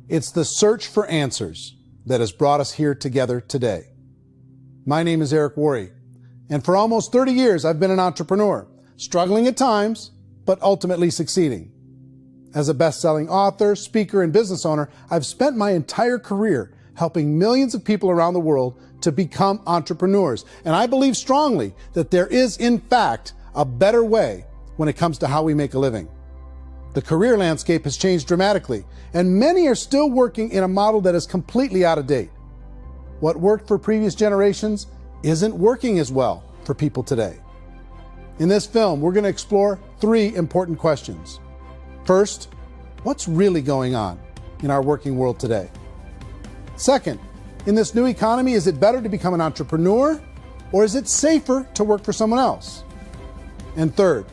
It's the search for answers that has brought us here together today. My name is Erick Worre, and for almost 30 years I've been an entrepreneur, struggling at times, but ultimately succeeding. As a best-selling author, speaker, and business owner, I've spent my entire career helping millions of people around the world to become entrepreneurs. And I believe strongly that there is, in fact, a better way when it comes to how we make a living. The career landscape has changed dramatically, and many are still working in a model that is completely out of date. What worked for previous generations isn't working as well for people today. In this film, we're going to explore 3 important questions. First, what's really going on in our working world today? Second, in this new economy, is it better to become an entrepreneur, or is it safer to work for someone else? And third,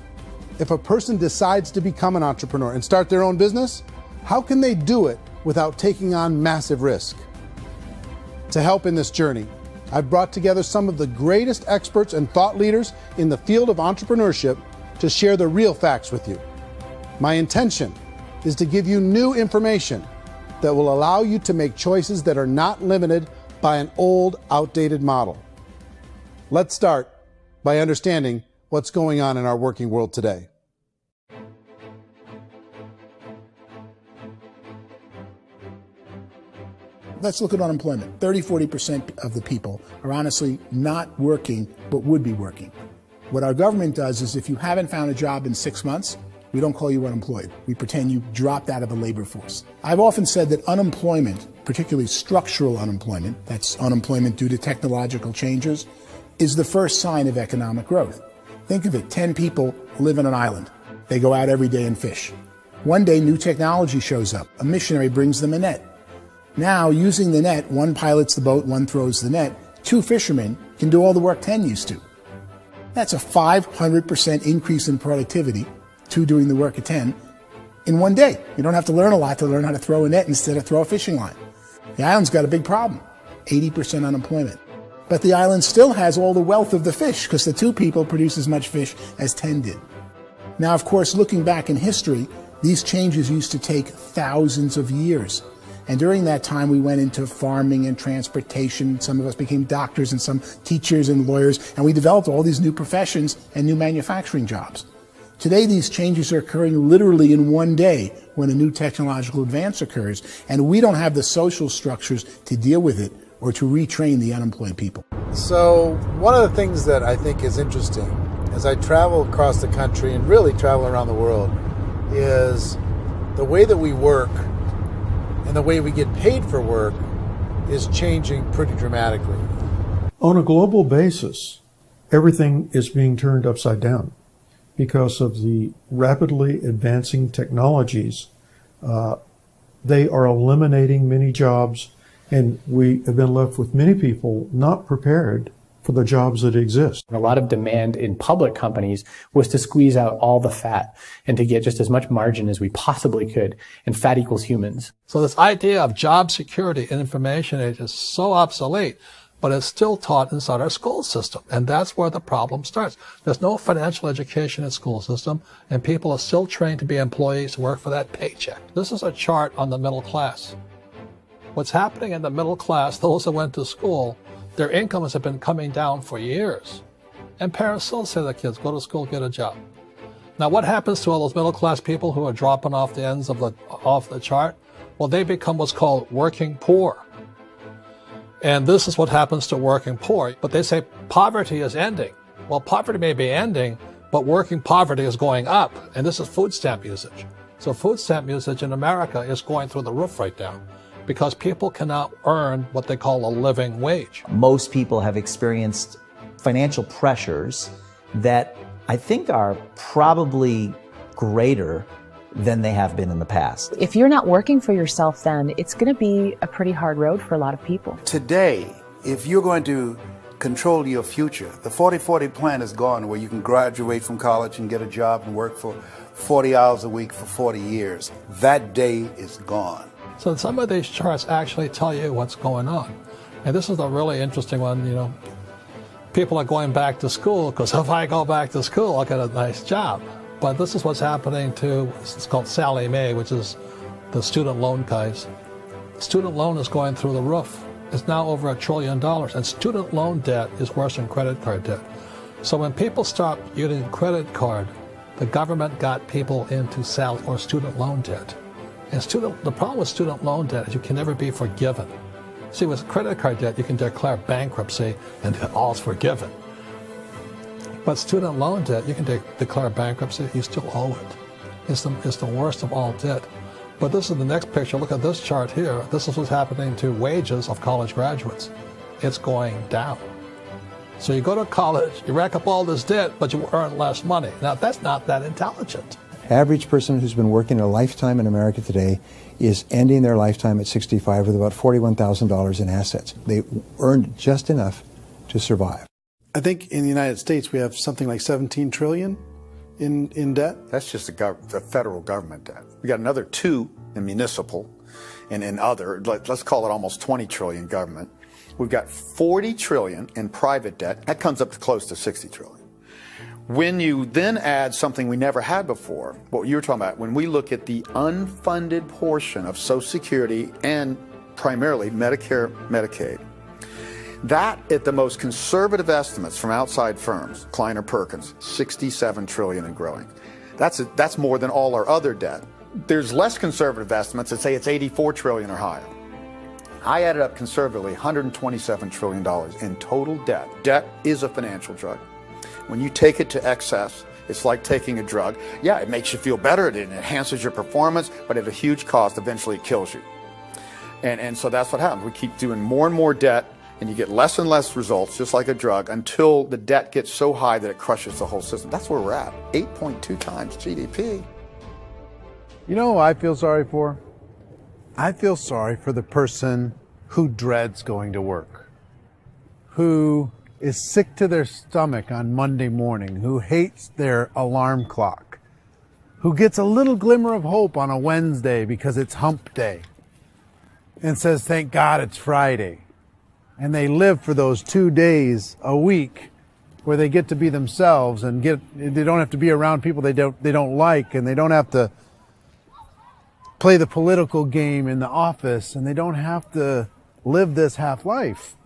if a person decides to become an entrepreneur and start their own business, how can they do it without taking on massive risk? To help in this journey, I've brought together some of the greatest experts and thought leaders in the field of entrepreneurship to share the real facts with you. My intention is to give you new information that will allow you to make choices that are not limited by an old, outdated model. Let's start by understanding what's going on in our working world today. Let's look at unemployment. 30–40% of the people are honestly not working, but would be working. What our government does is if you haven't found a job in 6 months, we don't call you unemployed. We pretend you dropped out of the labor force. I've often said that unemployment, particularly structural unemployment, that's unemployment due to technological changes, is the first sign of economic growth. Think of it, 10 people live on an island. They go out every day and fish. One day, new technology shows up. A missionary brings them a net. Now, using the net, one pilots the boat, one throws the net. 2 fishermen can do all the work 10 used to. That's a 500% increase in productivity, 2 doing the work of 10, in one day. You don't have to learn a lot to learn how to throw a net instead of throw a fishing line. The island's got a big problem, 80% unemployment. But the island still has all the wealth of the fish because the 2 people produce as much fish as 10 did. Now, of course, looking back in history, these changes used to take thousands of years. And during that time, we went into farming and transportation. Some of us became doctors and some teachers and lawyers, and we developed all these new professions and new manufacturing jobs. Today, these changes are occurring literally in one day when a new technological advance occurs, and we don't have the social structures to deal with it or to retrain the unemployed people. So one of the things that I think is interesting as I travel across the country and really travel around the world is the way that we work and the way we get paid for work is changing pretty dramatically. On a global basis, everything is being turned upside down because of the rapidly advancing technologies. They are eliminating many jobs, and we have been left with many people not prepared for the jobs that exist. A lot of demand in public companies was to squeeze out all the fat and to get just as much margin as we possibly could, and fat equals humans. So this idea of job security in information age is so obsolete, but it's still taught inside our school system, and that's where the problem starts. There's no financial education in the school system, and people are still trained to be employees who work for that paycheck. This is a chart on the middle class. What's happening in the middle class, those that went to school, their incomes have been coming down for years. And parents still say to their kids, go to school, get a job. Now what happens to all those middle class people who are dropping off the ends of the chart? Well, they become what's called working poor. And this is what happens to working poor. But they say poverty is ending. Well, poverty may be ending, but working poverty is going up. And this is food stamp usage. So food stamp usage in America is going through the roof right now, because people cannot earn what they call a living wage. Most people have experienced financial pressures that I think are probably greater than they have been in the past. If you're not working for yourself, then it's going to be a pretty hard road for a lot of people. Today, if you're going to control your future, the 40-40 plan is gone, where you can graduate from college and get a job and work for 40 hours a week for 40 years. That day is gone. So some of these charts actually tell you what's going on. And this is a really interesting one, you know. People are going back to school because if I go back to school, I'll get a nice job. But this is what's happening to, it's called Sallie Mae, which is the student loan guys. Student loan is going through the roof. It's now over $1 trillion, and student loan debt is worse than credit card debt. So when people stopped using credit card, the government got people into student loan debt. And the problem with student loan debt is you can never be forgiven. See, with credit card debt, you can declare bankruptcy and all's forgiven. But student loan debt, you can declare bankruptcy, you still owe it. It's the worst of all debt. But this is the next picture. Look at this chart here. This is what's happening to wages of college graduates. It's going down. So you go to college, you rack up all this debt, but you earn less money. Now, that's not that intelligent. Average person who's been working a lifetime in America today is ending their lifetime at 65 with about $41,000 in assets. They earned just enough to survive. I think in the United States we have something like 17 trillion in debt. That's just the federal government debt. We got another 2 in municipal and in other, let's call it almost 20 trillion government. We've got 40 trillion in private debt. That comes up to close to 60 trillion. When you then add something we never had before, what you were talking about, when we look at the unfunded portion of Social Security and primarily Medicare, Medicaid, that at the most conservative estimates from outside firms, Kleiner Perkins, 67 trillion and growing. That's more than all our other debt. There's less conservative estimates that say it's 84 trillion or higher. I added up conservatively $127 trillion in total debt. Debt is a financial drug. When you take it to excess, it's like taking a drug. Yeah, it makes you feel better, it enhances your performance, but at a huge cost, eventually it kills you. And so that's what happens. We keep doing more and more debt, and you get less and less results, just like a drug, until the debt gets so high that it crushes the whole system. That's where we're at, 8.2 times GDP. You know who I feel sorry for? I feel sorry for the person who dreads going to work, who is sick to their stomach on Monday morning, who hates their alarm clock, who gets a little glimmer of hope on a Wednesday because it's hump day and says, thank God it's Friday. And they live for those 2 days a week where they get to be themselves and they don't have to be around people they don't like, and they don't have to play the political game in the office, and they don't have to live this half life.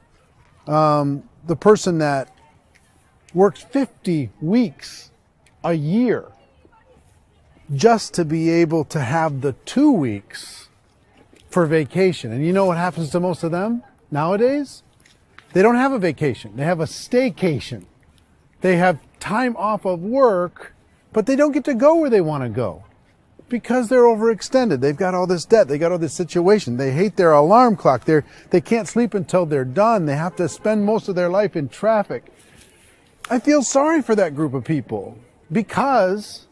The person that works 50 weeks a year just to be able to have the 2 weeks for vacation. And you know what happens to most of them nowadays? They don't have a vacation. They have a staycation. They have time off of work, but they don't get to go where they want to go because they're overextended. They've got all this debt. They got all this situation. They hate their alarm clock. They can't sleep until they're done. They have to spend most of their life in traffic. I feel sorry for that group of people because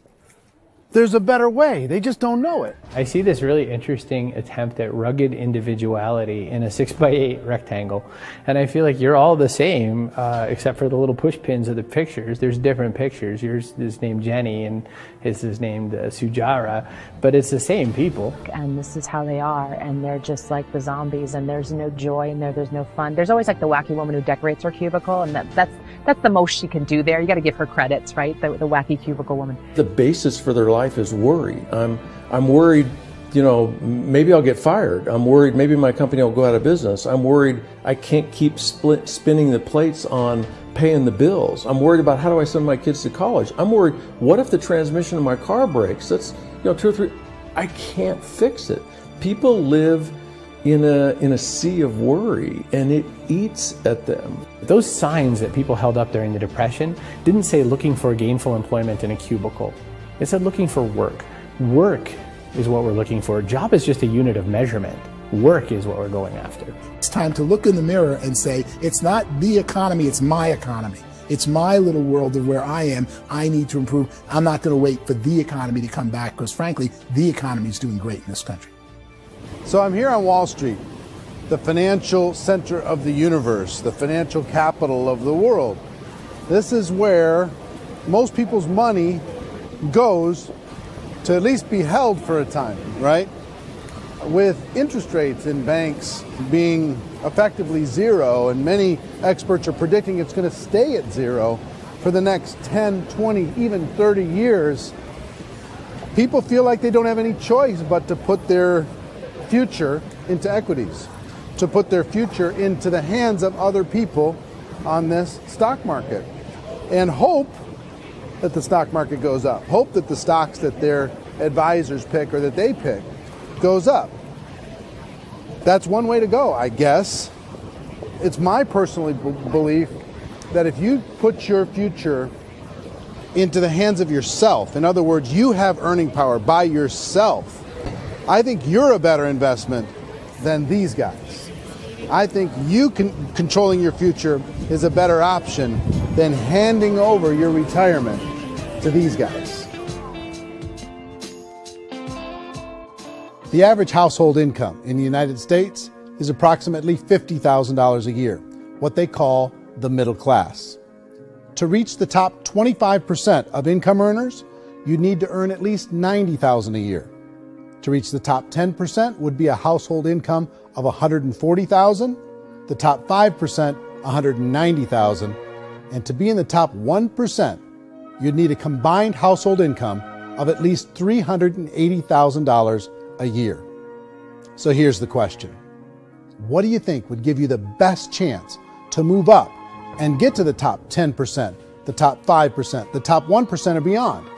there's a better way. They just don't know it. I see this really interesting attempt at rugged individuality in a 6x8 rectangle. And I feel like you're all the same, except for the little push pins of the pictures. There's different pictures. Yours is named Jenny and his is named Sujara, but it's the same people. And this is how they are, and they're just like the zombies, and there's no joy in there, there's no fun. There's always like the wacky woman who decorates her cubicle, and that's the most she can do there. You got to give her credits, right? The wacky cubicle woman. The basis for their life is worry. I'm worried, you know, maybe I'll get fired. I'm worried maybe my company will go out of business. I'm worried I can't keep spinning the plates on paying the bills. I'm worried about how do I send my kids to college. I'm worried, what if the transmission of my car breaks? That's, you know, 2 or 3, I can't fix it. People live in a sea of worry, and it eats at them. Those signs that people held up during the Depression didn't say looking for gainful employment in a cubicle. It said looking for work. Work is what we're looking for. Job is just a unit of measurement. Work is what we're going after. It's time to look in the mirror and say, it's not the economy, it's my economy. It's my little world of where I am. I need to improve. I'm not going to wait for the economy to come back because, frankly, the economy is doing great in this country. So I'm here on Wall Street, the financial center of the universe, the financial capital of the world. This is where most people's money goes to at least be held for a time, right? With interest rates in banks being effectively zero, and many experts are predicting it's going to stay at zero for the next 10, 20, even 30 years, people feel like they don't have any choice but to put their future into equities, to put their future into the hands of other people on this stock market, and hope that the stock market goes up, hope that the stocks that their advisors pick or that they pick goes up. That's one way to go, I guess. It's my personal belief that if you put your future into the hands of yourself, in other words, you have earning power by yourself, I think you're a better investment than these guys. I think you controlling your future is a better option than handing over your retirement to these guys. The average household income in the United States is approximately $50,000 a year, what they call the middle class. To reach the top 25% of income earners, you'd need to earn at least $90,000 a year. To reach the top 10% would be a household income of $140,000, the top 5%, $190,000, and to be in the top 1%, you'd need a combined household income of at least $380,000 a year. So here's the question. What do you think would give you the best chance to move up and get to the top 10%, the top 5%, the top 1% or beyond?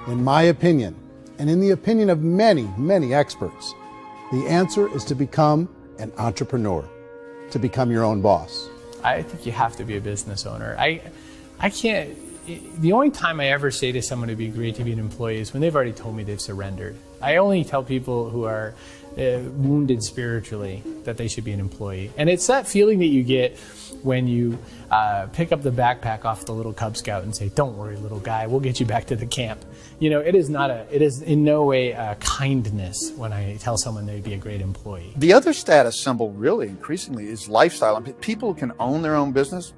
In my opinion, and in the opinion of many, many experts, the answer is to become an entrepreneur, to become your own boss. I think you have to be a business owner. I can't, the only time I ever say to someone it'd be great to be an employee is when they've already told me they've surrendered. I only tell people who are wounded spiritually that they should be an employee. And it's that feeling that you get when you pick up the backpack off the little Cub Scout and say, "Don't worry, little guy, we'll get you back to the camp." You know, it is in no way a kindness when I tell someone they'd be a great employee. The other status symbol really increasingly is lifestyle. I mean, people can own their own business,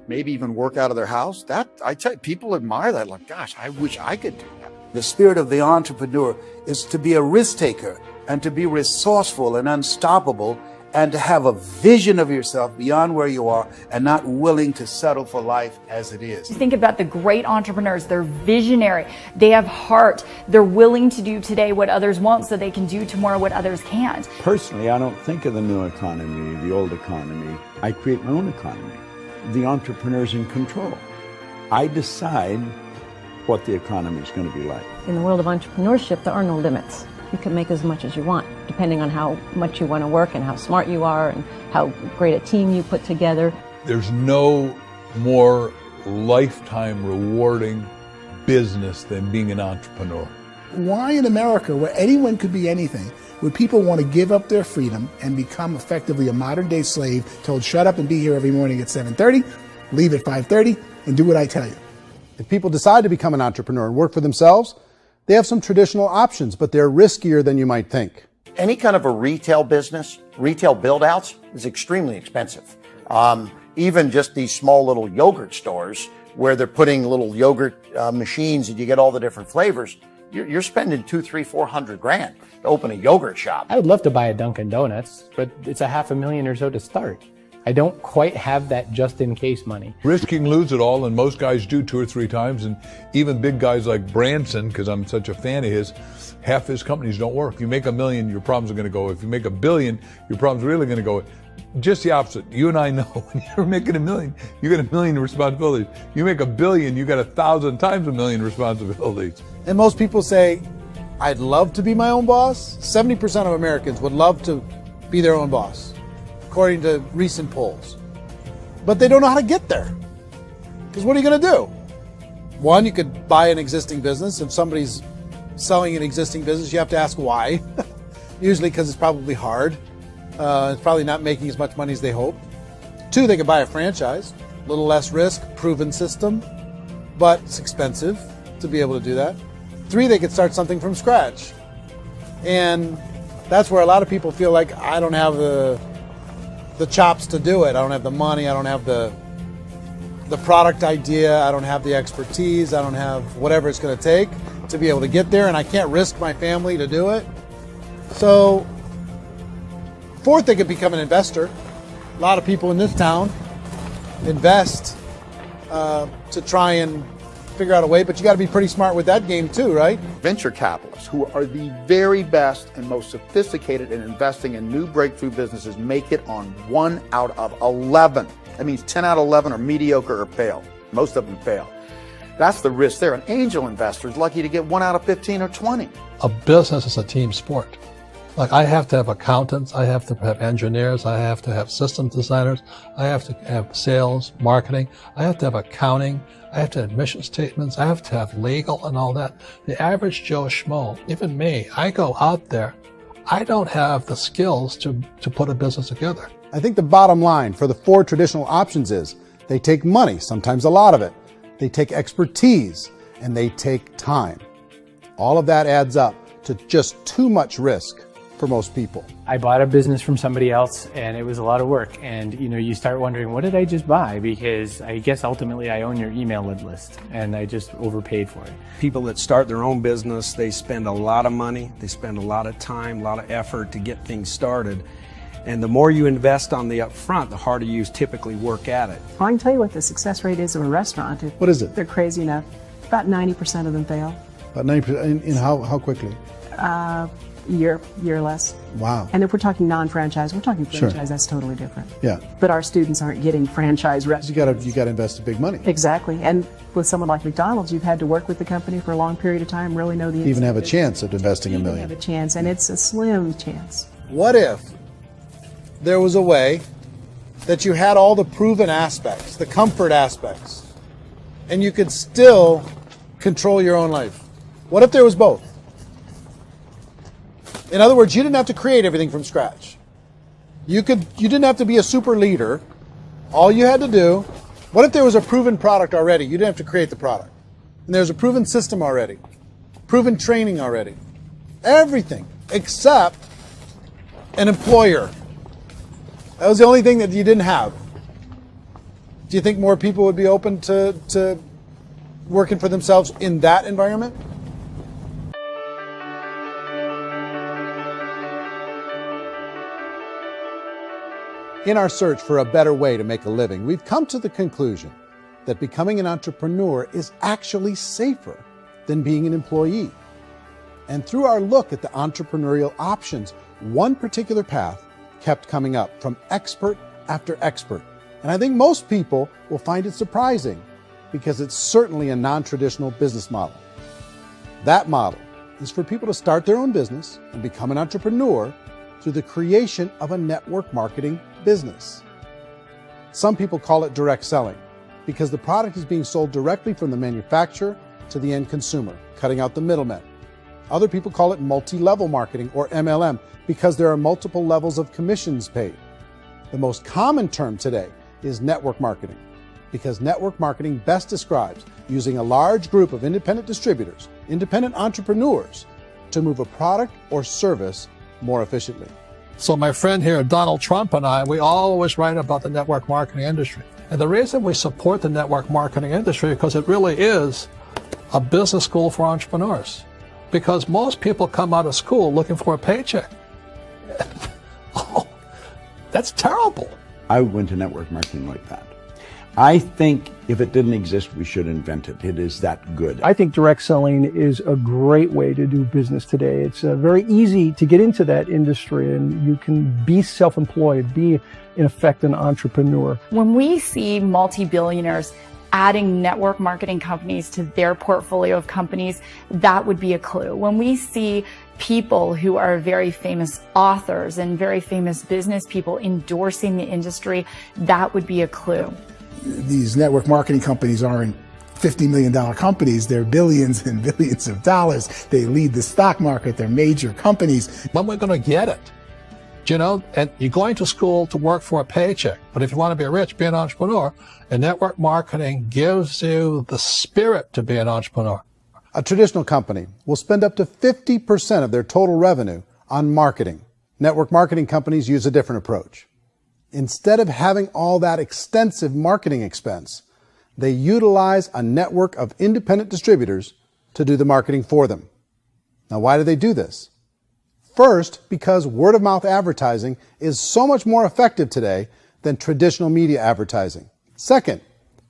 maybe even work out of their house. That, I tell you, people admire that. Like, gosh, I wish I could do that. The spirit of the entrepreneur is to be a risk taker and to be resourceful and unstoppable and to have a vision of yourself beyond where you are and not willing to settle for life as it is. Think about the great entrepreneurs. They're visionary. They have heart. They're willing to do today what others won't so they can do tomorrow what others can't. Personally, I don't think of the new economy, the old economy. I create my own economy. The entrepreneur's in control. I decide what the economy is going to be like. In the world of entrepreneurship, there are no limits. You can make as much as you want, depending on how much you want to work and how smart you are and how great a team you put together. There's no more lifetime rewarding business than being an entrepreneur. Why in America, where anyone could be anything, would people want to give up their freedom and become effectively a modern-day slave, told shut up and be here every morning at 7:30, leave at 5:30, and do what I tell you? If people decide to become an entrepreneur and work for themselves, they have some traditional options, but they're riskier than you might think. Any kind of a retail business, retail build-outs, is extremely expensive. Even just these small little yogurt stores where they're putting little yogurt machines and you get all the different flavors, you're spending $200,000, $300,000, $400,000 to open a yogurt shop. I would love to buy a Dunkin' Donuts, but it's $500,000 or so to start. I don't quite have that just-in-case money. Risking lose it all, and most guys do 2 or 3 times, and even big guys like Branson, because I'm such a fan of his, half his companies don't work. You make $1 million, your problems are going to go. If you make $1 billion, your problem's really going to go. Just the opposite. You and I know when you're making $1 million, you get $1 million responsibilities. You make $1 billion, you got 1,000 times $1 million responsibilities. And most people say, I'd love to be my own boss. 70% of Americans would love to be their own boss, according to recent polls. But they don't know how to get there. Because what are you going to do? One, you could buy an existing business. If somebody's selling an existing business, you have to ask why. Usually because it's probably hard. It's probably not making as much money as they hope. 2, they could buy a franchise. A little less risk, proven system, but it's expensive to be able to do that. 3, they could start something from scratch. And that's where a lot of people feel like, I don't have the chops to do it. I don't have the money. I don't have the product idea. I don't have the expertise. I don't have whatever it's going to take to be able to get there, and I can't risk my family to do it. So, 4th, they could become an investor. A lot of people in this town invest to try and figure out a way, but you got to be pretty smart with that game too, right? Venture capitalists, who are the very best and most sophisticated in investing in new breakthrough businesses, make it on 1 out of 11. That means 10 out of 11 are mediocre or fail. Most of them fail. That's the risk there. An angel investor is lucky to get 1 out of 15 or 20. A business is a team sport. Like, I have to have accountants, I have to have engineers, I have to have systems designers, I have to have sales, marketing, I have to have accounting, I have to have mission statements, I have to have legal and all that. The average Joe Schmo, even me, I go out there, I don't have the skills to put a business together. I think the bottom line for the 4 traditional options is they take money, sometimes a lot of it. They take expertise, and they take time. All of that adds up to just too much risk for most people. I bought a business from somebody else and it was a lot of work. And you start wondering, what did I just buy? Because I guess ultimately I own your email list and I just overpaid for it. People that start their own business, they spend a lot of money, they spend a lot of time, a lot of effort to get things started. And the more you invest on the upfront, the harder you typically work at it. I can tell you what the success rate is of a restaurant. What is it? They're crazy enough. About 90% of them fail. About 90%, in how quickly? Year less. Wow. And if we're talking non-franchise, we're talking franchise, Sure. That's totally different. Yeah. But our students aren't getting franchise restaurants. You got to invest big money. Exactly. And with someone like McDonald's, you've had to work with the company for a long period of time, really know the Even have a chance at investing $1 million. have a chance, and it's a slim chance. What if there was a way that you had all the proven aspects, the comfort aspects, and you could still control your own life? What if there was both? In other words, you didn't have to create everything from scratch. You didn't have to be a super leader. All you had to do, what if there was a proven product already? You didn't have to create the product. And there's a proven system already, proven training already. Everything except an employer. That was the only thing that you didn't have. Do you think more people would be open to working for themselves in that environment? In our search for a better way to make a living, we've come to the conclusion that becoming an entrepreneur is actually safer than being an employee. And through our look at the entrepreneurial options, one particular path kept coming up from expert after expert. And I think most people will find it surprising because it's certainly a non-traditional business model. That model is for people to start their own business and become an entrepreneur through the creation of a network marketing business. Some people call it direct selling because the product is being sold directly from the manufacturer to the end consumer, cutting out the middlemen. Other people call it multi-level marketing, or MLM, because there are multiple levels of commissions paid. The most common term today is network marketing, because network marketing best describes using a large group of independent distributors, independent entrepreneurs, to move a product or service more efficiently. So my friend here, Donald Trump, and I, we always write about the network marketing industry. And the reason we support the network marketing industry is because it really is a business school for entrepreneurs. Because most people come out of school looking for a paycheck. Oh, that's terrible. I went to network marketing like that. I think if it didn't exist, we should invent it. It is that good. I think direct selling is a great way to do business today. It's very easy to get into that industry, and you can be self-employed, be, in effect, an entrepreneur. When we see multi-billionaires adding network marketing companies to their portfolio of companies, that would be a clue. When we see people who are very famous authors and very famous business people endorsing the industry, that would be a clue. These network marketing companies aren't $50 million companies. They're billions and billions of dollars. They lead the stock market. They're major companies. When we're going to get it? You know, and you're going to school to work for a paycheck. But if you want to be rich, be an entrepreneur. And network marketing gives you the spirit to be an entrepreneur. A traditional company will spend up to 50% of their total revenue on marketing. Network marketing companies use a different approach. Instead of having all that extensive marketing expense, they utilize a network of independent distributors to do the marketing for them. Now, why do they do this? First, because word-of-mouth advertising is so much more effective today than traditional media advertising. Second,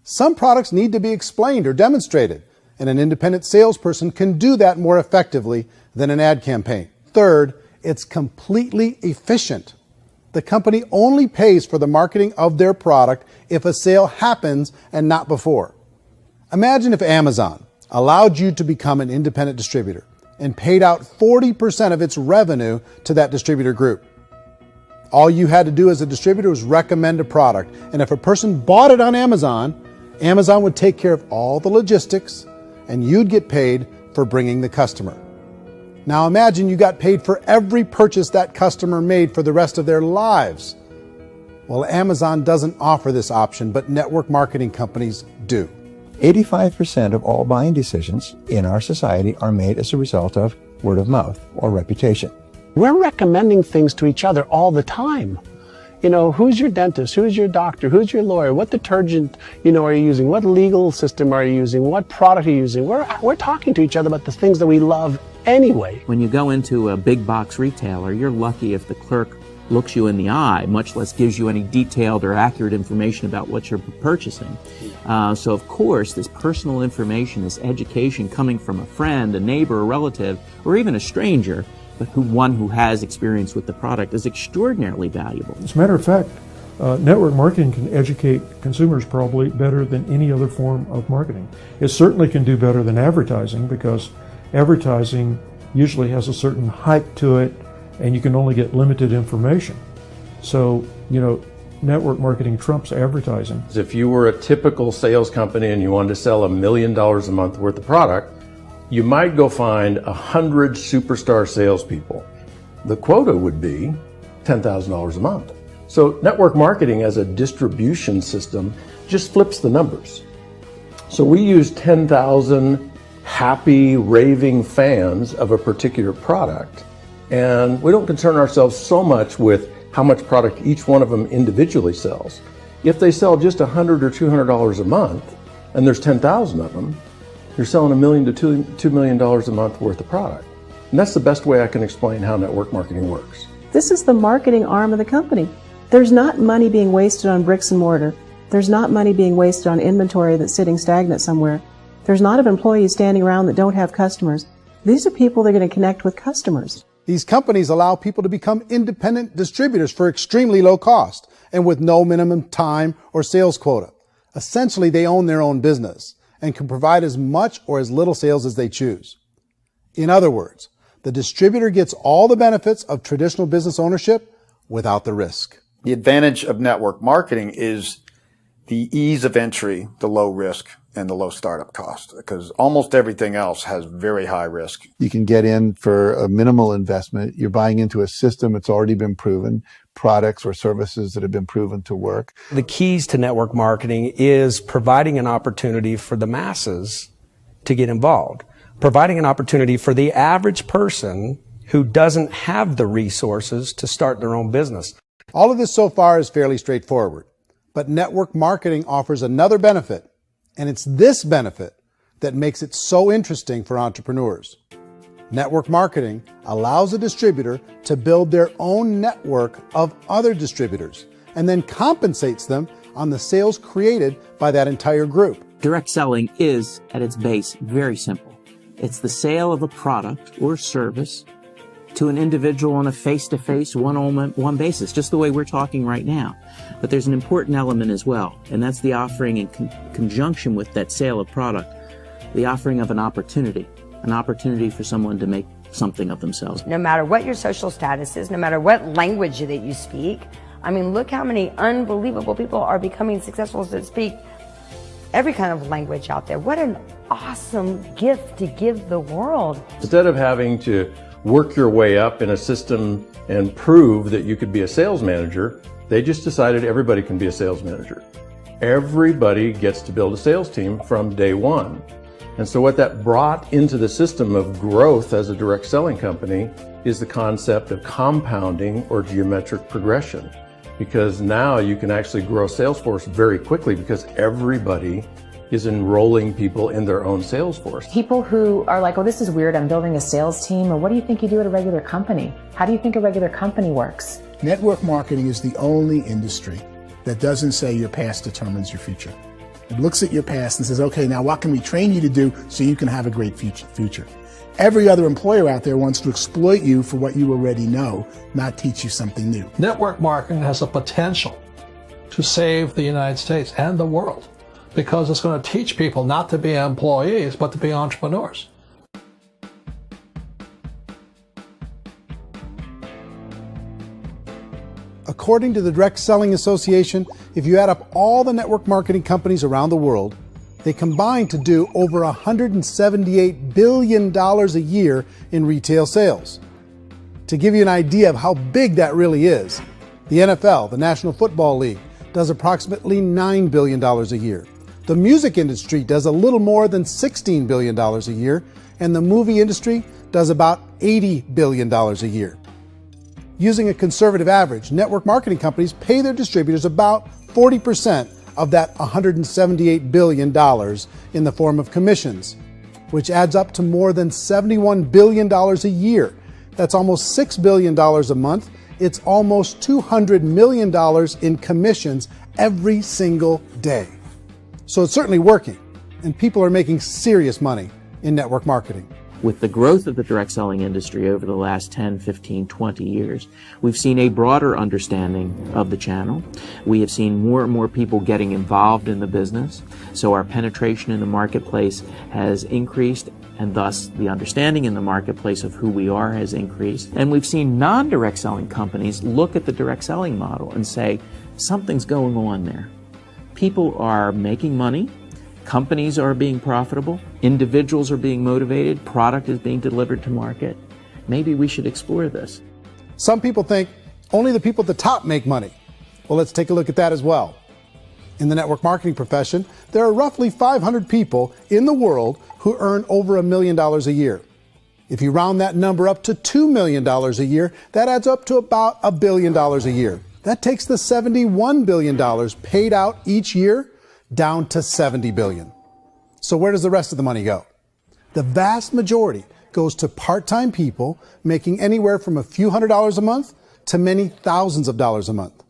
some products need to be explained or demonstrated and an independent salesperson can do that more effectively than an ad campaign. Third, it's completely efficient. The company only pays for the marketing of their product if a sale happens and not before. Imagine if Amazon allowed you to become an independent distributor and paid out 40% of its revenue to that distributor group. All you had to do as a distributor was recommend a product, and if a person bought it on Amazon, Amazon would take care of all the logistics and you'd get paid for bringing the customer. Now imagine you got paid for every purchase that customer made for the rest of their lives. Well, Amazon doesn't offer this option, but network marketing companies do. 85% of all buying decisions in our society are made as a result of word of mouth or reputation. We're recommending things to each other all the time. You know, who's your dentist? Who's your doctor? Who's your lawyer? What detergent, are you using? What legal system are you using? What product are you using? We're talking to each other about the things that we love anyway. When you go into a big box retailer, you're lucky if the clerk looks you in the eye, much less gives you any detailed or accurate information about what you're purchasing. So of course, this personal information, this education coming from a friend, a neighbor, a relative, or even a stranger, but one who has experience with the product is extraordinarily valuable. As a matter of fact, network marketing can educate consumers probably better than any other form of marketing. It certainly can do better than advertising, because advertising usually has a certain hype to it and you can only get limited information. So, network marketing trumps advertising. If you were a typical sales company and you wanted to sell $1 million a month worth of product, you might go find 100 superstar salespeople. The quota would be $10,000 a month. So network marketing as a distribution system just flips the numbers. So we use 10,000 happy, raving fans of a particular product, and we don't concern ourselves so much with how much product each one of them individually sells. If they sell just $100 or $200 a month, and there's 10,000 of them, you're selling $1 million to $2 million a month worth of product. And that's the best way I can explain how network marketing works. This is the marketing arm of the company. There's not money being wasted on bricks and mortar. There's not money being wasted on inventory that's sitting stagnant somewhere. There's not of employees standing around that don't have customers. These are people that are going to connect with customers. These companies allow people to become independent distributors for extremely low cost and with no minimum time or sales quota. Essentially, they own their own business and can provide as much or as little sales as they choose. In other words, the distributor gets all the benefits of traditional business ownership without the risk. The advantage of network marketing is the ease of entry, the low risk, and the low startup cost, because almost everything else has very high risk. You can get in for a minimal investment. You're buying into a system that's already been proven, products or services that have been proven to work. The keys to network marketing is providing an opportunity for the masses to get involved, providing an opportunity for the average person who doesn't have the resources to start their own business. All of this so far is fairly straightforward, but network marketing offers another benefit, and it's this benefit that makes it so interesting for entrepreneurs. Network marketing allows a distributor to build their own network of other distributors and then compensates them on the sales created by that entire group. Direct selling is, at its base, very simple. It's the sale of a product or service to an individual on a face-to-face, one-on-one basis, just the way we're talking right now. But there's an important element as well, and that's the offering in conjunction with that sale of product, the offering of an opportunity for someone to make something of themselves. No matter what your social status is, no matter what language that you speak, I mean, look how many unbelievable people are becoming successful that speak every kind of language out there. What an awesome gift to give the world. Instead of having to work your way up in a system and prove that you could be a sales manager, they just decided everybody can be a sales manager. Everybody gets to build a sales team from day one. And so what that brought into the system of growth as a direct selling company is the concept of compounding or geometric progression. Because now you can actually grow a sales force very quickly because everybody is enrolling people in their own sales force. People who are like, oh, this is weird, I'm building a sales team, or what do you think you do at a regular company? How do you think a regular company works? Network marketing is the only industry that doesn't say your past determines your future. It looks at your past and says, okay, now what can we train you to do so you can have a great future? Every other employer out there wants to exploit you for what you already know, not teach you something new. Network marketing has the potential to save the United States and the world because it's going to teach people not to be employees, but to be entrepreneurs. According to the Direct Selling Association, if you add up all the network marketing companies around the world, they combine to do over $178 billion a year in retail sales. To give you an idea of how big that really is, the NFL, the National Football League, does approximately $9 billion a year. The music industry does a little more than $16 billion a year, and the movie industry does about $80 billion a year. Using a conservative average, network marketing companies pay their distributors about 40% of that $178 billion in the form of commissions, which adds up to more than $71 billion a year. That's almost $6 billion a month. It's almost $200 million in commissions every single day. So it's certainly working, and people are making serious money in network marketing. With the growth of the direct selling industry over the last 10, 15, 20 years, we've seen a broader understanding of the channel. We have seen more and more people getting involved in the business, so our penetration in the marketplace has increased, and thus the understanding in the marketplace of who we are has increased. And we've seen non-direct selling companies look at the direct selling model and say, something's going on there. People are making money. Companies are being profitable, individuals are being motivated, product is being delivered to market. Maybe we should explore this. Some people think only the people at the top make money. Well, let's take a look at that as well. In the network marketing profession, there are roughly 500 people in the world who earn over $1 million a year. If you round that number up to $2 million a year, that adds up to about $1 billion a year. That takes the $71 billion paid out each year down to $70 billion. So where does the rest of the money go? The vast majority goes to part-time people making anywhere from a few $100s a month to many thousands of dollars a month.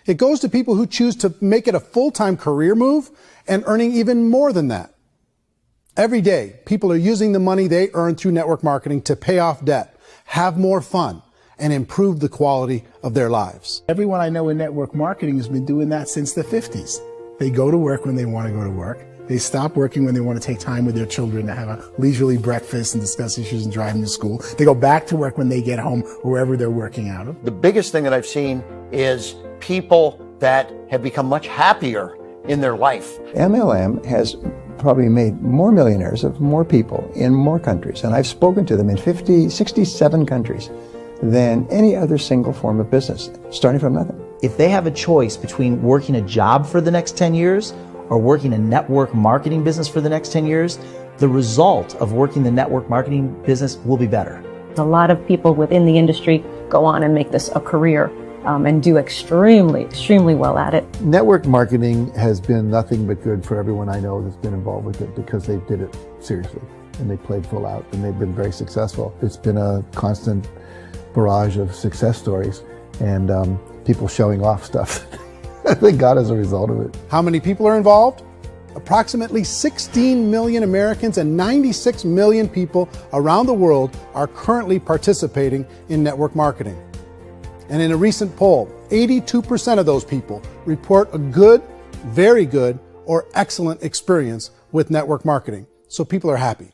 It goes to people who choose to make it a full-time career move and earning even more than that. Every day, people are using the money they earn through network marketing to pay off debt, have more fun, and improve the quality of their lives. Everyone I know in network marketing has been doing that since the 50s. They go to work when they want to go to work. They stop working when they want to take time with their children to have a leisurely breakfast and discuss issues and drive them to school. They go back to work when they get home, wherever they're working out of. The biggest thing that I've seen is people that have become much happier in their life. MLM has probably made more millionaires of more people in more countries, and I've spoken to them in 67 countries, than any other single form of business, starting from nothing. If they have a choice between working a job for the next 10 years or working a network marketing business for the next 10 years, the result of working the network marketing business will be better. A lot of people within the industry go on and make this a career and do extremely well at it. Network marketing has been nothing but good for everyone I know that's been involved with it because they did it seriously and they played full out and they've been very successful. It's been a constant barrage of success stories and people showing off stuff that they got as a result of it. How many people are involved? Approximately 16 million Americans and 96 million people around the world are currently participating in network marketing. And in a recent poll, 82% of those people report a good, very good, or excellent experience with network marketing. So people are happy.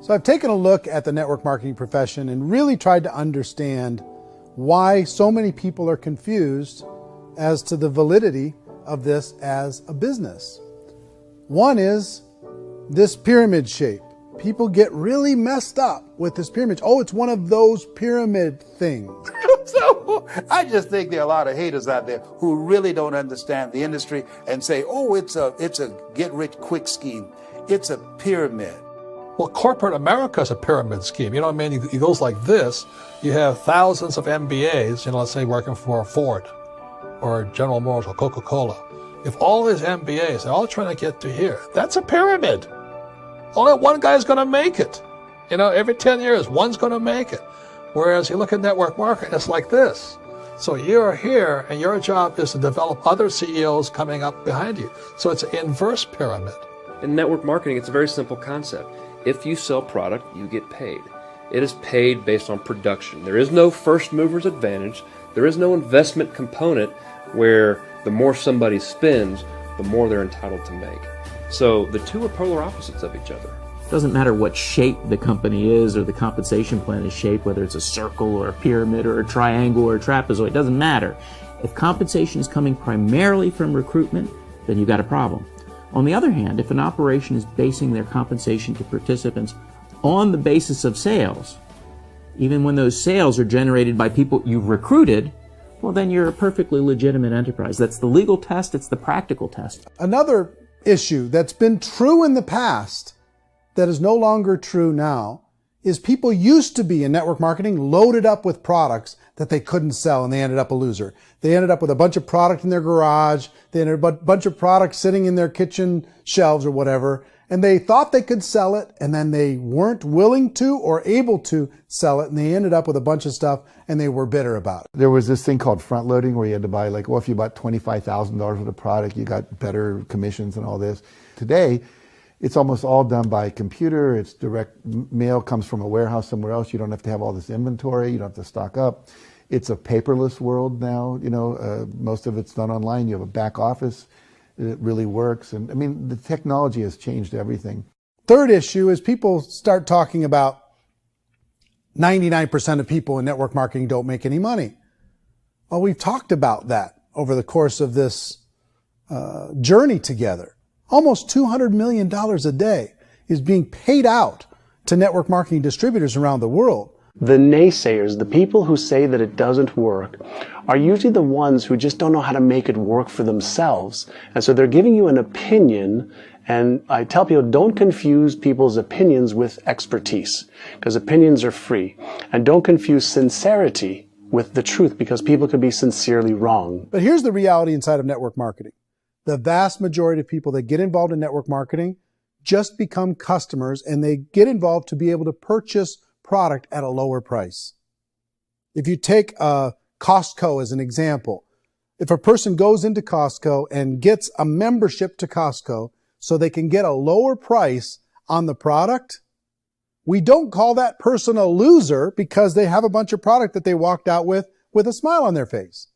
So I've taken a look at the network marketing profession and really tried to understand why so many people are confused as to the validity of this as a business. One is this pyramid shape. People get really messed up with this pyramid. Oh, it's one of those pyramid things. So I just think there are a lot of haters out there who really don't understand the industry and say, oh, it's a get-rich-quick scheme. It's a pyramid. Well, corporate America is a pyramid scheme. You know what I mean? It goes like this. You have thousands of MBAs, let's say working for Ford or General Motors or Coca-Cola. If all these MBAs, they're all trying to get to here, that's a pyramid. Only one guy's going to make it. Every 10 years, one's going to make it. Whereas you look at network marketing, it's like this. So you're here, and your job is to develop other CEOs coming up behind you. So it's an inverse pyramid. In network marketing, it's a very simple concept. If you sell product, you get paid. It is paid based on production. There is no first mover's advantage. There is no investment component where the more somebody spends, the more they're entitled to make. So the two are polar opposites of each other. It doesn't matter what shape the company is or the compensation plan is shaped, whether it's a circle or a pyramid or a triangle or a trapezoid, it doesn't matter. If compensation is coming primarily from recruitment, then you've got a problem. On the other hand, if an operation is basing their compensation to participants on the basis of sales, even when those sales are generated by people you've recruited, well, then you're a perfectly legitimate enterprise. That's the legal test, it's the practical test. Another issue that's been true in the past that is no longer true now is people used to be in network marketing loaded up with products that they couldn't sell, and they ended up a loser. They ended up with a bunch of product in their garage. They ended up with a bunch of products sitting in their kitchen shelves or whatever, and they thought they could sell it, and then they weren't willing to or able to sell it, and they ended up with a bunch of stuff, and they were bitter about it. There was this thing called front loading where you had to buy, like, well, if you bought $25,000 worth of product, you got better commissions and all this. Today, it's almost all done by computer. It's direct mail, comes from a warehouse somewhere else. You don't have to have all this inventory. You don't have to stock up. It's a paperless world now. You know, most of it's done online. You have a back office. It really works. And I mean, the technology has changed everything. Third issue is people start talking about 99% of people in network marketing don't make any money. Well, we've talked about that over the course of this journey together. Almost $200 million a day is being paid out to network marketing distributors around the world. The naysayers, the people who say that it doesn't work, are usually the ones who just don't know how to make it work for themselves. And so they're giving you an opinion, and I tell people, don't confuse people's opinions with expertise, because opinions are free. And don't confuse sincerity with the truth, because people could be sincerely wrong. But here's the reality inside of network marketing. The vast majority of people that get involved in network marketing just become customers, and they get involved to be able to purchase product at a lower price. If you take Costco as an example, if a person goes into Costco and gets a membership to Costco so they can get a lower price on the product, we don't call that person a loser because they have a bunch of product that they walked out with a smile on their face.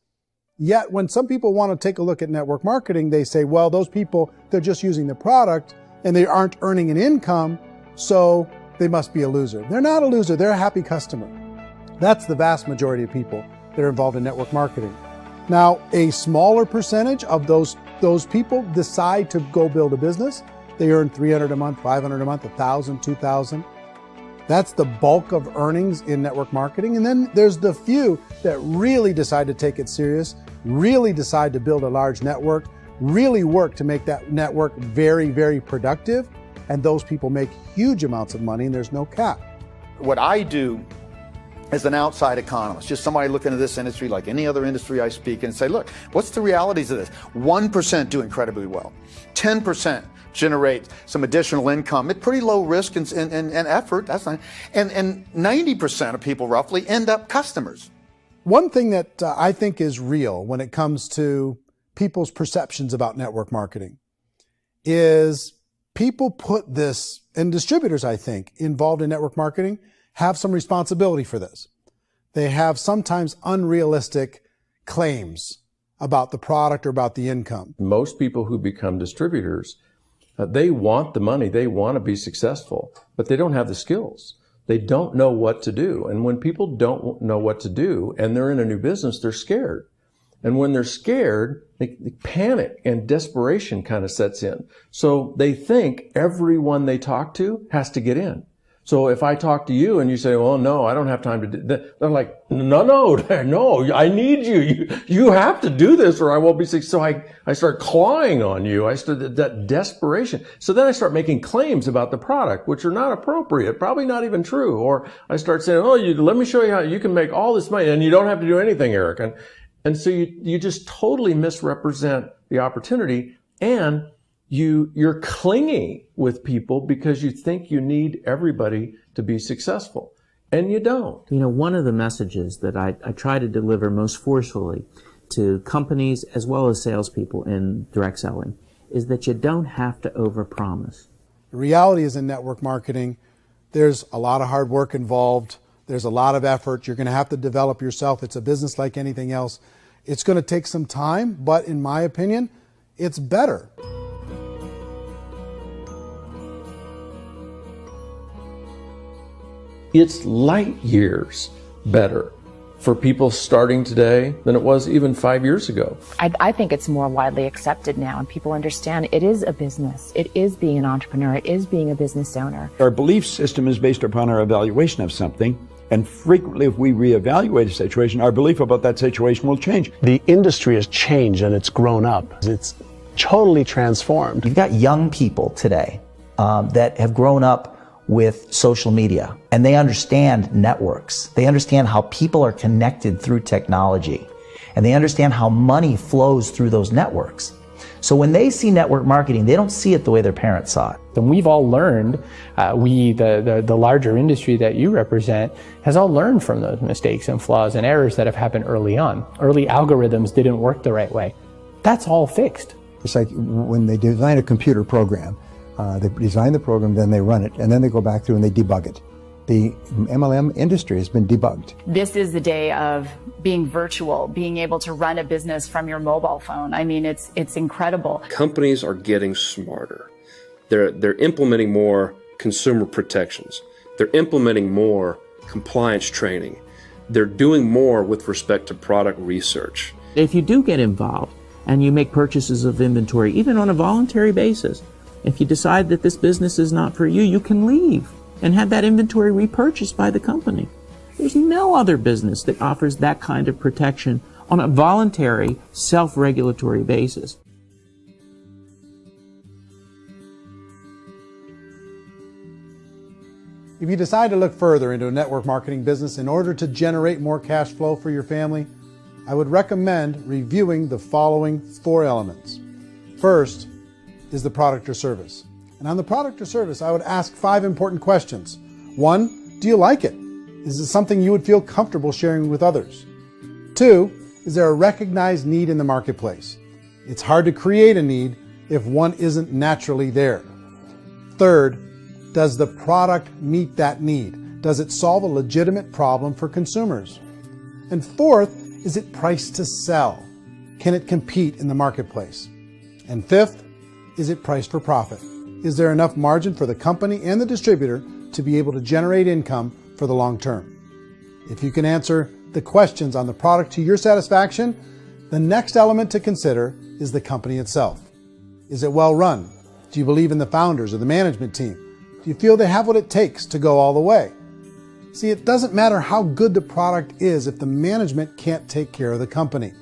Yet when some people want to take a look at network marketing, they say, well, those people, they're just using the product and they aren't earning an income, so they must be a loser. They're not a loser, they're a happy customer. That's the vast majority of people that are involved in network marketing. Now, a smaller percentage of those people decide to go build a business. They earn $300 a month, $500 a month, $1,000, $2,000. That's the bulk of earnings in network marketing. And then there's the few that really decide to take it serious, really decide to build a large network, really work to make that network very, very productive. And those people make huge amounts of money, and there's no cap. What I do as an outside economist, just somebody looking at this industry like any other industry I speak and say, look, what's the realities of this? 1% do incredibly well. 10% generate some additional income at pretty low risk and effort. That's not, and 90% of people roughly end up customers. One thing that I think is real when it comes to people's perceptions about network marketing is people put this, and distributors, I think, involved in network marketing have some responsibility for this. They have sometimes unrealistic claims about the product or about the income. Most people who become distributors, they want the money, they want to be successful, but they don't have the skills. They don't know what to do. And when people don't know what to do and they're in a new business, they're scared. And when they're scared, they panic and desperation kind of sets in. So they think everyone they talk to has to get in. So if I talk to you and you say, well, no, I don't have time to do that, they're like, no, I need you. You have to do this or I won't be successful. So I start clawing on you. I start that desperation. So then I start making claims about the product, which are not appropriate, probably not even true. Or I start saying, oh, let me show you how you can make all this money and you don't have to do anything, Eric. And so you just totally misrepresent the opportunity, and you're clingy with people because you think you need everybody to be successful. and you don't. You know, one of the messages that I try to deliver most forcefully to companies as well as salespeople in direct selling is that you don't have to overpromise. The reality is in network marketing, there's a lot of hard work involved. There's a lot of effort. You're going to have to develop yourself. It's a business like anything else. It's going to take some time, but in my opinion, it's better. It's light years better for people starting today than it was even 5 years ago. I think it's more widely accepted now, and people understand it is a business. It is being an entrepreneur. It is being a business owner. Our belief system is based upon our evaluation of something, and frequently if we reevaluate a situation, our belief about that situation will change. The industry has changed and it's grown up. It's totally transformed. You've got young people today that have grown up with social media, and they understand networks. They understand how people are connected through technology, and they understand how money flows through those networks. So when they see network marketing, they don't see it the way their parents saw it. And we've all learned, the larger industry that you represent, has all learned from those mistakes and flaws and errors that have happened early on. Early algorithms didn't work the right way. That's all fixed. It's like when they design a computer program, they design the program, then they run it, and then they go back through and they debug it. The MLM industry has been debugged. This is the day of being virtual, being able to run a business from your mobile phone. I mean, it's incredible. Companies are getting smarter. They're implementing more consumer protections. They're implementing more compliance training. They're doing more with respect to product research. If you do get involved and you make purchases of inventory, even on a voluntary basis, if you decide that this business is not for you, you can leave and have that inventory repurchased by the company. There's no other business that offers that kind of protection on a voluntary, self-regulatory basis. If you decide to look further into a network marketing business in order to generate more cash flow for your family, I would recommend reviewing the following 4 elements. First is the product or service. And on the product or service, I would ask 5 important questions. 1, do you like it? Is it something you would feel comfortable sharing with others? 2, is there a recognized need in the marketplace? It's hard to create a need if one isn't naturally there. 3rd, does the product meet that need? Does it solve a legitimate problem for consumers? And 4th, is it priced to sell? Can it compete in the marketplace? And 5th, is it priced for profit? Is there enough margin for the company and the distributor to be able to generate income for the long term? If you can answer the questions on the product to your satisfaction, the next element to consider is the company itself. Is it well run? Do you believe in the founders or the management team? Do you feel they have what it takes to go all the way? See, it doesn't matter how good the product is if the management can't take care of the company.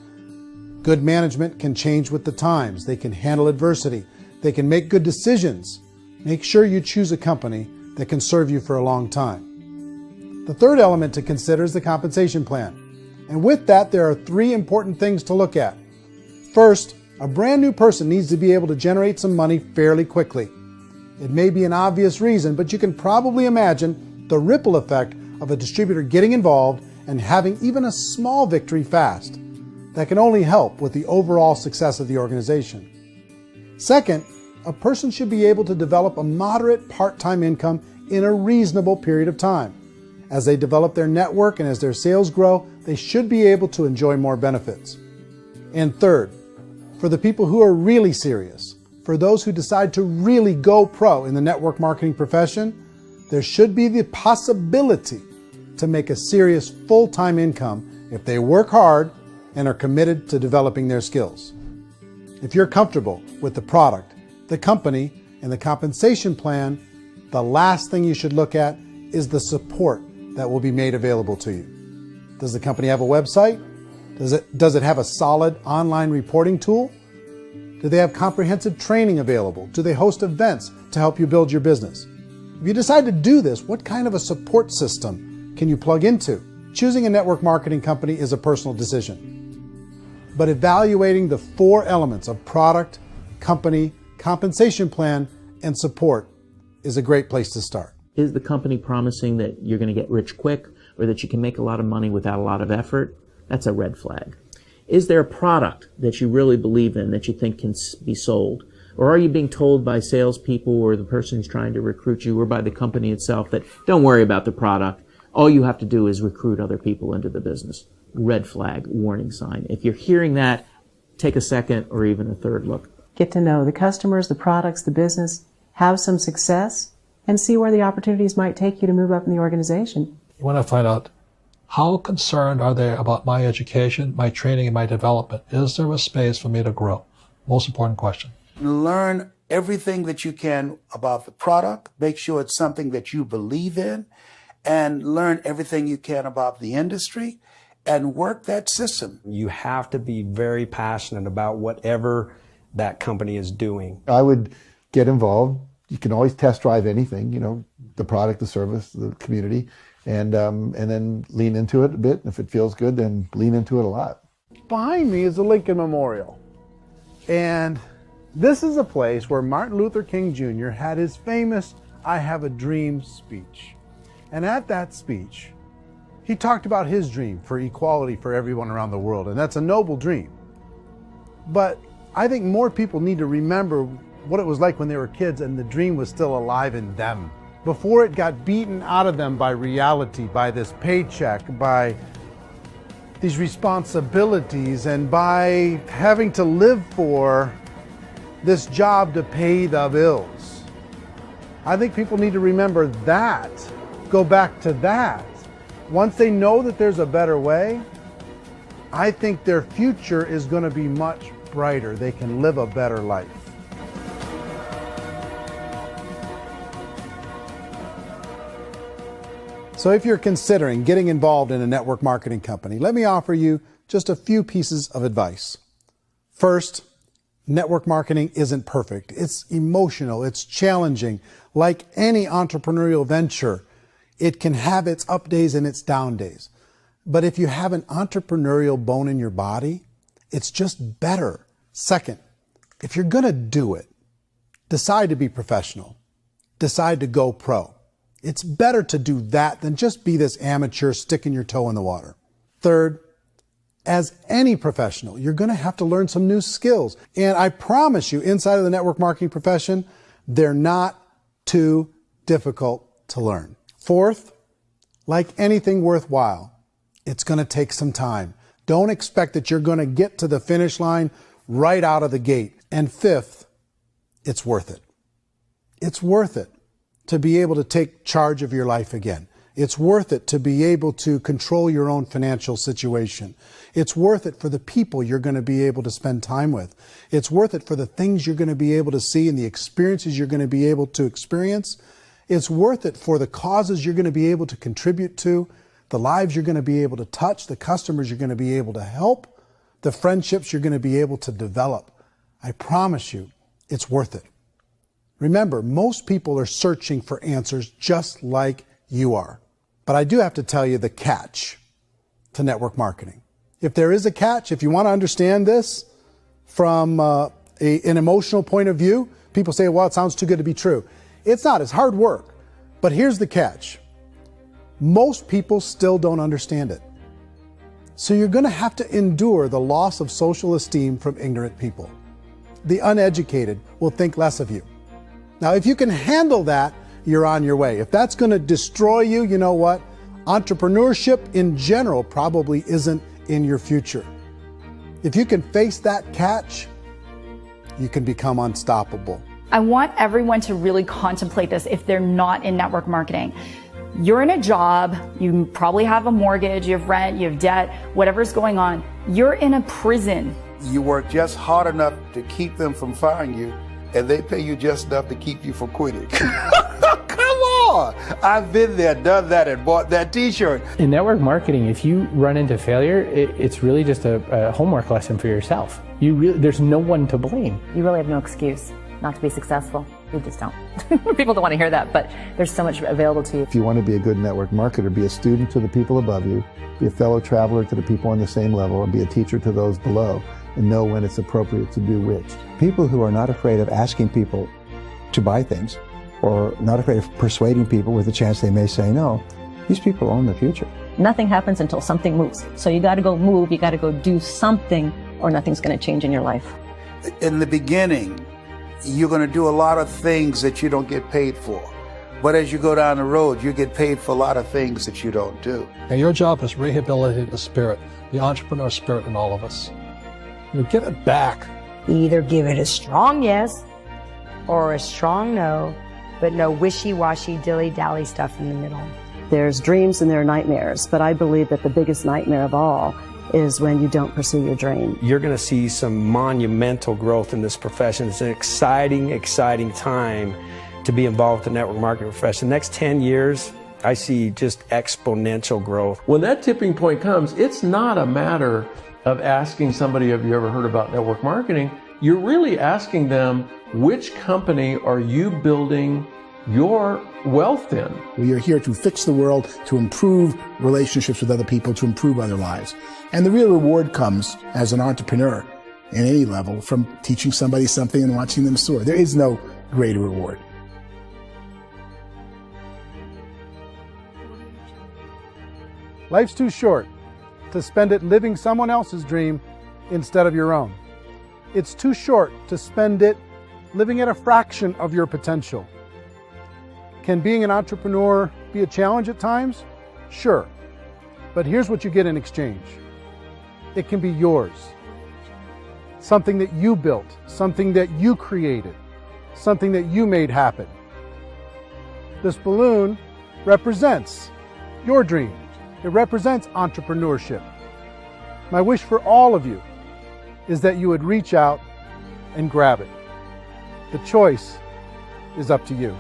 Good management can change with the times. They can handle adversity. They can make good decisions. Make sure you choose a company that can serve you for a long time. The third element to consider is the compensation plan. And with that, there are 3 important things to look at. First, a brand new person needs to be able to generate some money fairly quickly. It may be an obvious reason, but you can probably imagine the ripple effect of a distributor getting involved and having even a small victory fast. That can only help with the overall success of the organization. Second, a person should be able to develop a moderate part-time income in a reasonable period of time. As they develop their network and as their sales grow, they should be able to enjoy more benefits. And third, for the people who are really serious, for those who decide to really go pro in the network marketing profession, there should be the possibility to make a serious full-time income if they work hard and are committed to developing their skills. If you're comfortable with the product, the company, and the compensation plan, the last thing you should look at is the support that will be made available to you. Does the company have a website? Does it have a solid online reporting tool? Do they have comprehensive training available? Do they host events to help you build your business? If you decide to do this, what kind of a support system can you plug into? Choosing a network marketing company is a personal decision. But evaluating the 4 elements of product, company, compensation plan, and support is a great place to start. Is the company promising that you're going to get rich quick or that you can make a lot of money without a lot of effort? That's a red flag. Is there a product that you really believe in that you think can be sold? Or are you being told by salespeople or the person who's trying to recruit you or by the company itself that don't worry about the product, all you have to do is recruit other people into the business? Red flag, warning sign. If you're hearing that, take a second or even a third look. Get to know the customers, the products, the business, have some success, and see where the opportunities might take you to move up in the organization. You want to find out how concerned are they about my education, my training, and my development? Is there a space for me to grow? Most important question. Learn everything that you can about the product. Make sure it's something that you believe in, and learn everything you can about the industry and work that system. You have to be very passionate about whatever that company is doing. I would get involved. You can always test drive anything, the product, the service, the community, and then lean into it a bit. If it feels good, then lean into it a lot. Behind me is the Lincoln Memorial. And this is a place where Martin Luther King Jr. had his famous "I Have a Dream" speech. And at that speech, he talked about his dream for equality for everyone around the world. And that's a noble dream. But I think more people need to remember what it was like when they were kids and the dream was still alive in them. Before it got beaten out of them by reality, by this paycheck, by these responsibilities, and by having to live for this job to pay the bills. I think people need to remember that, go back to that. Once they know that there's a better way, I think their future is going to be much brighter. They can live a better life. So if you're considering getting involved in a network marketing company, let me offer you just a few pieces of advice. First, network marketing isn't perfect. It's emotional, it's challenging. Like any entrepreneurial venture, it can have its up days and its down days. But if you have an entrepreneurial bone in your body, it's just better. Second, if you're going to do it, decide to be professional. Decide to go pro. It's better to do that than just be this amateur sticking your toe in the water. Third, as any professional, you're going to have to learn some new skills. And I promise you, inside of the network marketing profession, they're not too difficult to learn. Fourth, like anything worthwhile, it's going to take some time. Don't expect that you're going to get to the finish line right out of the gate. And fifth, it's worth it. It's worth it to be able to take charge of your life again. It's worth it to be able to control your own financial situation. It's worth it for the people you're going to be able to spend time with. It's worth it for the things you're going to be able to see and the experiences you're going to be able to experience. It's worth it for the causes you're going to be able to contribute to, the lives you're going to be able to touch, the customers you're going to be able to help, the friendships you're going to be able to develop. I promise you, it's worth it. Remember, most people are searching for answers just like you are. But I do have to tell you the catch to network marketing. If there is a catch, if you want to understand this from an emotional point of view, people say, well, it sounds too good to be true. It's not. It's hard work. But here's the catch. Most people still don't understand it. So you're going to have to endure the loss of social esteem from ignorant people. The uneducated will think less of you. Now, if you can handle that, you're on your way. If that's going to destroy you, you know what? Entrepreneurship in general probably isn't in your future. If you can face that catch, you can become unstoppable. I want everyone to really contemplate this if they're not in network marketing. You're in a job, you probably have a mortgage, you have rent, you have debt, whatever's going on. You're in a prison. You work just hard enough to keep them from firing you, and they pay you just enough to keep you from quitting. Come on! I've been there, done that, and bought that t-shirt. In network marketing, if you run into failure, it's really just a homework lesson for yourself. There's no one to blame. You really have no excuse not to be successful. You just don't. People don't want to hear that, but there's so much available to you. If you want to be a good network marketer, be a student to the people above you, be a fellow traveler to the people on the same level, and be a teacher to those below, and know when it's appropriate to do which. People who are not afraid of asking people to buy things or not afraid of persuading people with a chance they may say no. These people own the future. Nothing happens until something moves. So you got to go move, you got to go do something, or nothing's going to change in your life. In the beginning, you're going to do a lot of things that you don't get paid for. But as you go down the road, you get paid for a lot of things that you don't do. And your job is rehabilitate the spirit, the entrepreneur spirit in all of us. You give it back. You either give it a strong yes or a strong no, but no wishy-washy, dilly-dally stuff in the middle. There's dreams and there are nightmares, but I believe that the biggest nightmare of all is when you don't pursue your dream. You're going to see some monumental growth in this profession. It's an exciting, exciting time to be involved with the network marketing profession. The next 10 years, I see just exponential growth. When that tipping point comes, it's not a matter of asking somebody, have you ever heard about network marketing? You're really asking them, which company are you building your wealth in? We are here to fix the world, to improve relationships with other people, to improve other lives. And the real reward comes as an entrepreneur in any level from teaching somebody something and watching them soar. There is no greater reward. Life's too short to spend it living someone else's dream instead of your own. It's too short to spend it living at a fraction of your potential. Can being an entrepreneur be a challenge at times? Sure. But here's what you get in exchange. It can be yours. Something that you built, something that you created, something that you made happen. This balloon represents your dream. It represents entrepreneurship. My wish for all of you is that you would reach out and grab it. The choice is up to you.